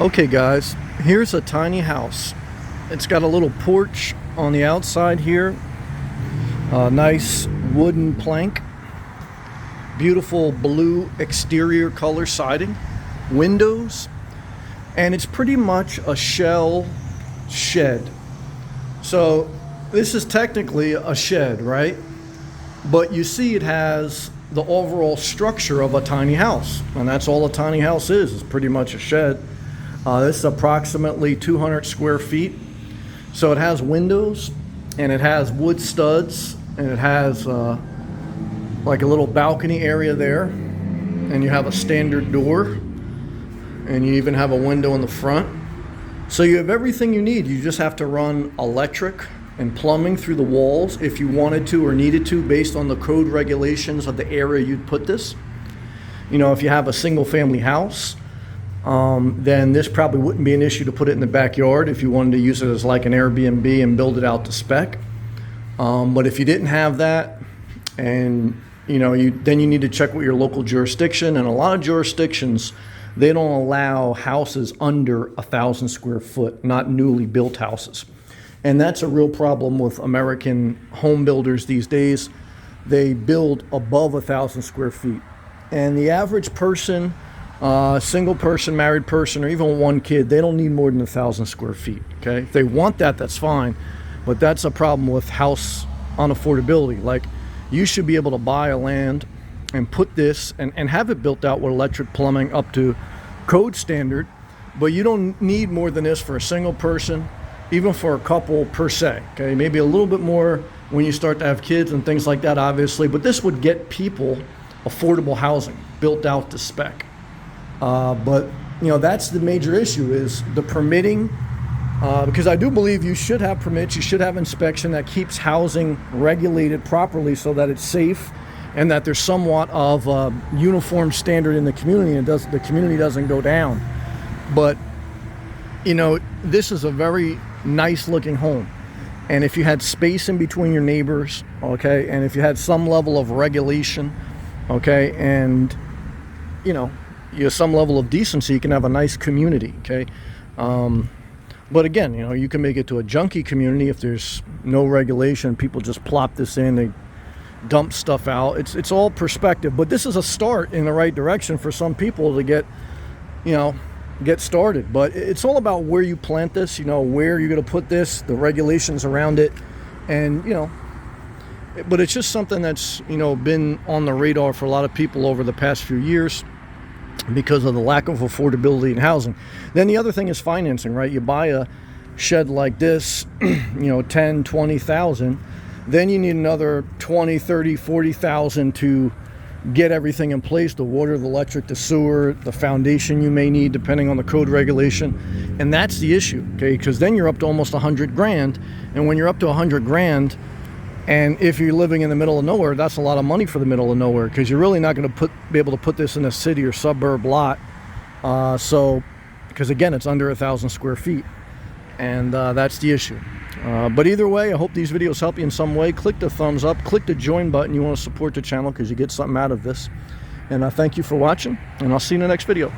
Okay guys, here's a tiny house. It's got a little porch on the outside here, a nice wooden plank, beautiful blue exterior color siding, windows, and it's pretty much a shell shed. So this is technically a shed, right? But you see it has the overall structure of a tiny house, and that's all a tiny house is pretty much a shed. This is approximately 200 square feet. So it has windows, and it has wood studs, and it has like a little balcony area there, and you have a standard door, and you even have a window in the front. So you have everything you need. You just have to run electric and plumbing through the walls if you wanted to or needed to, based on the code regulations of the area you'd put this. You know, if you have a single family house, then this probably wouldn't be an issue to put it in the backyard if you wanted to use it as like an Airbnb and build it out to spec. But if you didn't have that, and then you need to check with your local jurisdiction, and a lot of jurisdictions, they don't allow houses under 1,000 square foot, not newly built houses. And that's a real problem with American home builders these days. They build above 1,000 square feet. And the average person, single person, married person, or even one kid, they don't need more than 1,000 square feet, okay? If they want that, that's fine. But that's a problem with house unaffordability. Like, you should be able to buy a land and put this and have it built out with electric, plumbing up to code standard, but you don't need more than this for a single person, even for a couple per se, okay? Maybe a little bit more when you start to have kids and things like that, obviously, but this would get people affordable housing built out to spec. But that's the major issue, is the permitting, because I do believe you should have permits, you should have inspection that keeps housing regulated properly so that it's safe and that there's somewhat of a uniform standard in the community, and the community doesn't go down. But this is a very nice looking home, and if you had space in between your neighbors, okay, and if you had some level of regulation, okay, and you have some level of decency, you can have a nice community, okay? But again, you can make it to a junky community if there's no regulation. People just plop this in, they dump stuff out. It's all perspective, but this is a start in the right direction for some people to get started. But it's all about where you plant this, where you're going to put this, the regulations around it, and but it's just something that's been on the radar for a lot of people over the past few years, because of the lack of affordability in housing. Then the other thing is financing, right? You buy a shed like this, 10, 20,000, then you need another 20, 30, 40,000 to get everything in place, the water, the electric, the sewer, the foundation you may need depending on the code regulation. And that's the issue, okay? Because then you're up to almost 100 grand. And when you're up to 100 grand, and if you're living in the middle of nowhere, that's a lot of money for the middle of nowhere, because you're really not going to be able to put this in a city or suburb lot. Because again, it's under 1,000 square feet, and that's the issue. But either way, I hope these videos help you in some way. Click the thumbs up, click the join button. You want to support the channel because you get something out of this. And thank you for watching, and I'll see you in the next video.